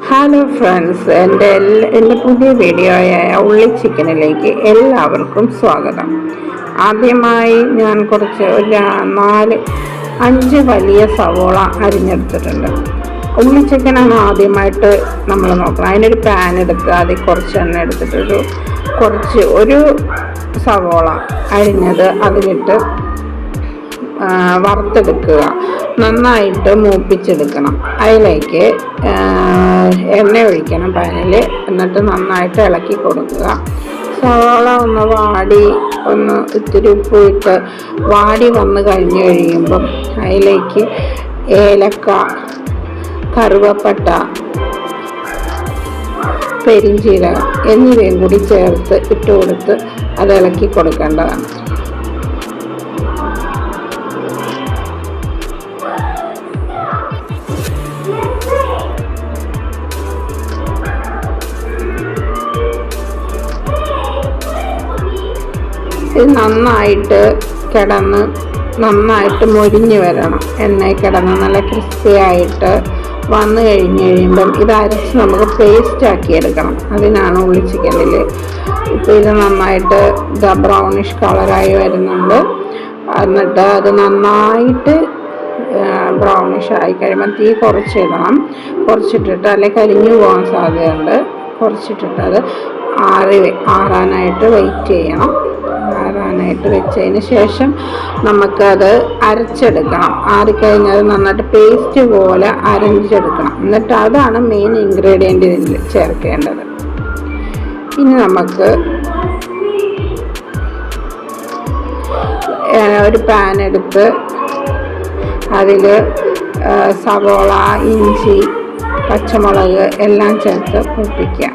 Hello friends, എൻ്റെ പുതിയ വീഡിയോയായ ഉള്ളി ചിക്കനിലേക്ക് എല്ലാവർക്കും സ്വാഗതം. ആദ്യമായി ഞാൻ കുറച്ച് 5 വലിയ സവോള അരിഞ്ഞെടുത്തിട്ടുണ്ട്. ഉള്ളി ചിക്കനാണ് ആദ്യമായിട്ട് നമ്മൾ നോക്കണം. അതിനൊരു പാൻ എടുത്ത് അതിൽ കുറച്ച് എണ്ണ എടുത്തിട്ടൊരു ഒരു സവോള അരിഞ്ഞത് അതിലിട്ട് വറുത്തെടുക്കുക. നന്നായിട്ട് മൂപ്പിച്ചെടുക്കണം. അതിലേക്ക് എണ്ണ ഒഴിക്കണം പാനിൽ. എന്നിട്ട് നന്നായിട്ട് ഇളക്കി കൊടുക്കുക. സവാള ഒന്ന് ഇത്തിരി ഉപ്പ് ഇട്ട് വാടി വന്ന് കഴിഞ്ഞ് കഴിയുമ്പം അതിലേക്ക് ഏലക്ക, കറുവപ്പട്ട, പെരിഞ്ചീരകം എന്നിവയും കൂടി ചേർത്ത് ഇട്ട് കൊടുത്ത് അത് ഇളക്കി കൊടുക്കേണ്ടതാണ്. ഇത് നന്നായിട്ട് മൊരിഞ്ഞ് വരണം. എണ്ണയിൽ കിടന്ന് നല്ല ക്രിസ്പി ആയിട്ട് വന്നു കഴിയുമ്പം ഇത് അരച്ച് നമുക്ക് പേസ്റ്റ് ആക്കി എടുക്കണം. അതിനാണ് ഉള്ളി ചിക്കനിൽ. ഇപ്പോൾ ഇത് നന്നായിട്ട് ബ്രൗണിഷ് കളറായി വരുന്നുണ്ട്. എന്നിട്ട് അത് നന്നായിട്ട് ബ്രൗണിഷ് ആയി കഴിയുമ്പോൾ തീ കുറച്ചിട്ടിട്ട് അല്ലെങ്കിൽ കരിഞ്ഞു പോകാൻ സാധ്യതയുണ്ട്. കുറച്ചിട്ടിട്ട് അത് ആറാനായിട്ട് വെയിറ്റ് ചെയ്യണം. ആറാനായിട്ട് വെച്ചതിന് ശേഷം നമുക്കത് അരച്ചെടുക്കണം. ആറിക്കഴിഞ്ഞാൽ നന്നായിട്ട് പേസ്റ്റ് പോലെ അരച്ചെടുക്കണം. എന്നിട്ട് അതാണ് മെയിൻ ഇൻഗ്രീഡിയൻ്റ് ഇതിൽ ചേർക്കേണ്ടത്. ഇനി നമുക്ക് ഒരു പാൻ എടുത്ത് അതിൽ സവോള, ഇഞ്ചി, പച്ചമുളക് എല്ലാം ചേർത്ത് മൂപ്പിക്കാം.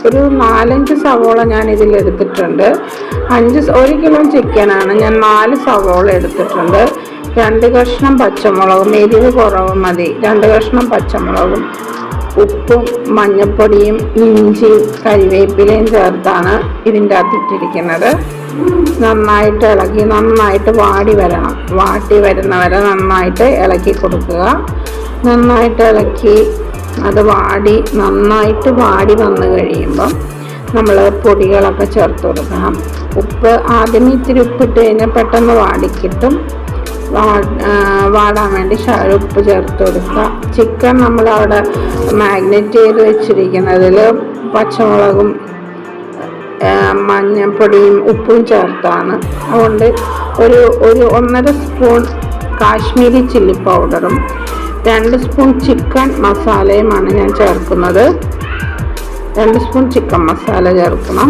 ഒരു 4-5 സവോള ഞാൻ ഇതിൽ എടുത്തിട്ടുണ്ട്. 1 കിലോ ചിക്കനാണ്. ഞാൻ 4 സവോള എടുത്തിട്ടുണ്ട്. 2 കഷ്ണം പച്ചമുളകും, എരിവ് കുറവ് മതി. 2 കഷ്ണം പച്ചമുളകും, ഉപ്പും മഞ്ഞൾപ്പൊടിയും ഇഞ്ചിയും കരിവേപ്പിലയും ചേർത്താണ് ഇതിൻ്റെ അകത്തിട്ടിരിക്കുന്നത്. നന്നായിട്ട് ഇളക്കി നന്നായിട്ട് വാടി വരുന്നവരെ നന്നായിട്ട് ഇളക്കി കൊടുക്കുക. നന്നായിട്ട് ഇളക്കി അത് നന്നായിട്ട് വാടി വന്നു കഴിയുമ്പം നമ്മൾ പൊടികളൊക്കെ ചേർത്ത് കൊടുക്കണം. ഉപ്പ് ആദ്യം ഇത്തിരി ഉപ്പിട്ട് കഴിഞ്ഞാൽ പെട്ടെന്ന് വാടിക്കിട്ടും. വാടാൻ വേണ്ടി ഉപ്പ് ചേർത്ത് കൊടുക്കുക. ചിക്കൻ നമ്മളവിടെ മാഗ്നേറ്റ് ചെയ്ത് വെച്ചിരിക്കുന്നതിൽ പച്ചമുളകും മഞ്ഞൾപ്പൊടിയും ഉപ്പും ചേർത്താണ്. അതുകൊണ്ട് ഒരു 1.5 സ്പൂൺ കാശ്മീരി ചില്ലി പൗഡറും 2 സ്പൂൺ ചിക്കൻ മസാലയുമാണ് ഞാൻ ചേർക്കുന്നത്. 2 സ്പൂൺ ചിക്കൻ മസാല ചേർക്കണം.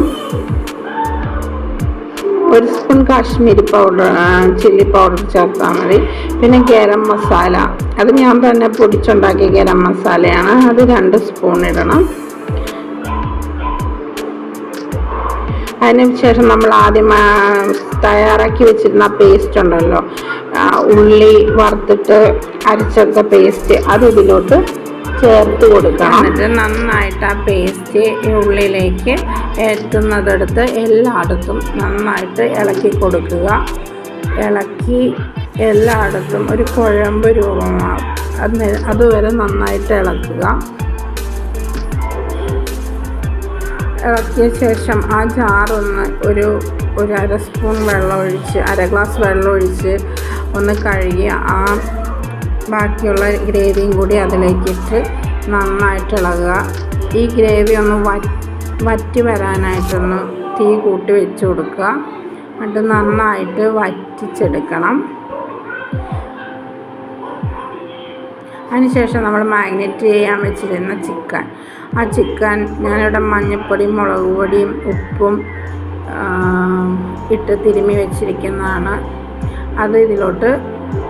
1 സ്പൂൺ കാശ്മീരി ചില്ലി പൗഡർ ചേർത്താൽ മതി. പിന്നെ ഗരം മസാല, അത് ഞാൻ തന്നെ പൊടിച്ചുണ്ടാക്കിയ ഗരം മസാലയാണ്. അത് 2 സ്പൂൺ ഇടണം. അതിനുശേഷം നമ്മൾ ആദ്യം തയ്യാറാക്കി വെച്ചിരുന്ന പേസ്റ്റ് ഉണ്ടല്ലോ, ഉള്ളി വറുത്തിട്ട് അരച്ചെടുത്ത പേസ്റ്റ്, അത് ഇതിലോട്ട് ചേർത്ത് കൊടുക്കണം. എന്നിട്ട് നന്നായിട്ട് ആ പേസ്റ്റ് ഉള്ളിലേക്ക് എത്തുന്നതെടുത്ത് എല്ലായിടത്തും നന്നായിട്ട് ഇളക്കി കൊടുക്കുക. ഇളക്കി എല്ലായിടത്തും ഒരു കുഴമ്പ് രൂപമാകും. അതുവരെ നന്നായിട്ട് ഇളക്കുക. ഇളക്കിയ ശേഷം ആ ജാറൊന്ന് ഒരു 1/2 സ്പൂൺ അര ഗ്ലാസ് വെള്ളം ഒഴിച്ച് ഒന്ന് കഴുകി ആ ബാക്കിയുള്ള ഗ്രേവിയും കൂടി അതിലേക്കിട്ട് നന്നായിട്ട് ഇളകുക. ഈ ഗ്രേവി ഒന്ന് വറ്റി വരാനായിട്ടൊന്ന് തീ കൂട്ടി വെച്ച് കൊടുക്കുക. എന്നിട്ട് നന്നായിട്ട് വറ്റിച്ചെടുക്കണം. അതിനുശേഷം നമ്മൾ മാഗ്നേറ്റ് ചെയ്യാൻ വെച്ചിരുന്ന ആ ചിക്കൻ ഞാനിവിടെ മഞ്ഞൾപ്പൊടിയും മുളക് പൊടിയും ഉപ്പും ഇട്ട് തിരുമ്മി വെച്ചിരിക്കുന്നതാണ്. അത്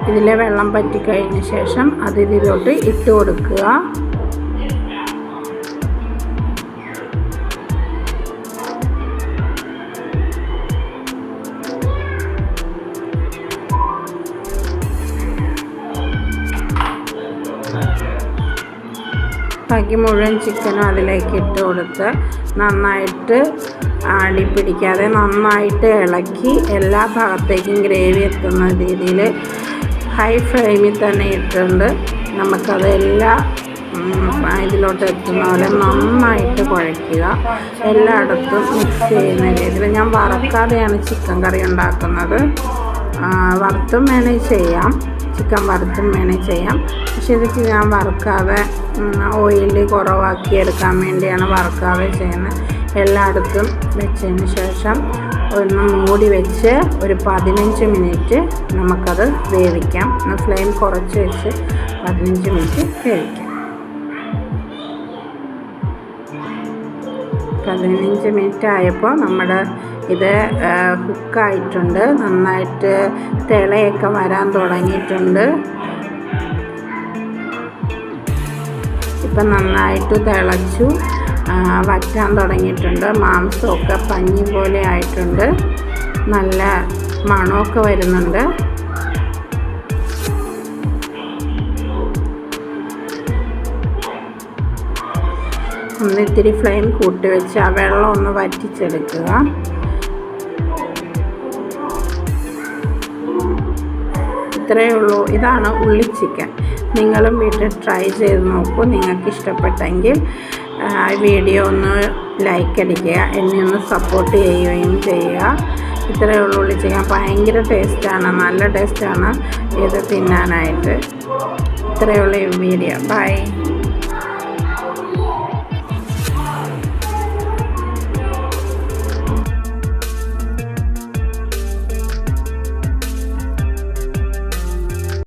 ഇതിലെ വെള്ളം പറ്റിക്കഴിഞ്ഞ ശേഷം അത് ഇതിലോട്ട് ഇട്ട് കൊടുക്കുക. ബാക്കി മുഴുവൻ ചിക്കനും അതിലേക്ക് ഇട്ട് കൊടുത്ത് നന്നായിട്ട് അടി പിടിക്കാതെ നന്നായിട്ട് ഇളക്കി എല്ലാ ഭാഗത്തേക്കും ഗ്രേവി എത്തുന്ന രീതിയിൽ ഹൈ ഫ്ലെയിമിൽ തന്നെ ഇട്ടുണ്ട് നമുക്കതെല്ലാം ഇതിലോട്ട് എത്തുന്ന പോലെ നന്നായിട്ട് കുഴയ്ക്കുക. എല്ലായിടത്തും മിക്സ് ചെയ്യുന്ന രീതിയിൽ. ഞാൻ വറക്കാതെയാണ് ചിക്കൻ കറി ഉണ്ടാക്കുന്നത്. വറുത്തും വേണേൽ ചെയ്യാം, ചിക്കൻ വറുത്തും വേണേൽ ചെയ്യാം. പക്ഷേ ഇത് ഞാൻ വറുക്കാതെ ഓയിൽ കുറവാക്കി എടുക്കാൻ വേണ്ടിയാണ് വറുക്കാതെ ചെയ്യുന്നത്. എല്ലായിടത്തും വെച്ചതിന് ശേഷം ഒന്ന് മൂടി വെച്ച് ഒരു 15 മിനിറ്റ് നമുക്കത് വേവിക്കാം. ഫ്ലെയിം കുറച്ച് വെച്ച് 15 മിനിറ്റ് വേവിക്കാം. 15 മിനിറ്റ് ആയപ്പോൾ നമ്മുടെ ഇത് കുക്കായിട്ടുണ്ട്. നന്നായിട്ട് തിളയൊക്കെ വരാൻ തുടങ്ങിയിട്ടുണ്ട്. ഇപ്പം നന്നായിട്ട് തിളച്ചു വറ്റാൻ തുടങ്ങിയിട്ടുണ്ട്. മാംസമൊക്കെ പഞ്ഞി പോലെ ആയിട്ടുണ്ട്. നല്ല മണമൊക്കെ വരുന്നുണ്ട്. ഇത്തിരി ഫ്ലെയിം കൂട്ടി വെച്ച് ആ വെള്ളം ഒന്ന് വറ്റിച്ചെടുക്കുക. ഇത്രയേ ഉള്ളൂ. ഇതാണ് ഉള്ളി ചിക്കൻ. നിങ്ങളും വീട്ടിൽ ട്രൈ ചെയ്ത് നോക്കൂ. നിങ്ങൾക്ക് ഇഷ്ടപ്പെട്ടെങ്കിൽ വീഡിയോ ഒന്ന് ലൈക്ക് അടിക്കുക, എന്നെ ഒന്ന് സപ്പോർട്ട് ചെയ്യുകയും ചെയ്യുക. ഇത്രയേ ഉള്ളൂ. ഉള്ളി ചിക്കൻ ഭയങ്കര ടേസ്റ്റാണ്, നല്ല ടേസ്റ്റാണ് ഇത് തിന്നാനായിട്ട്. ഇത്രയേ ഉള്ളൂ ഈ വീഡിയോ. ബൈ.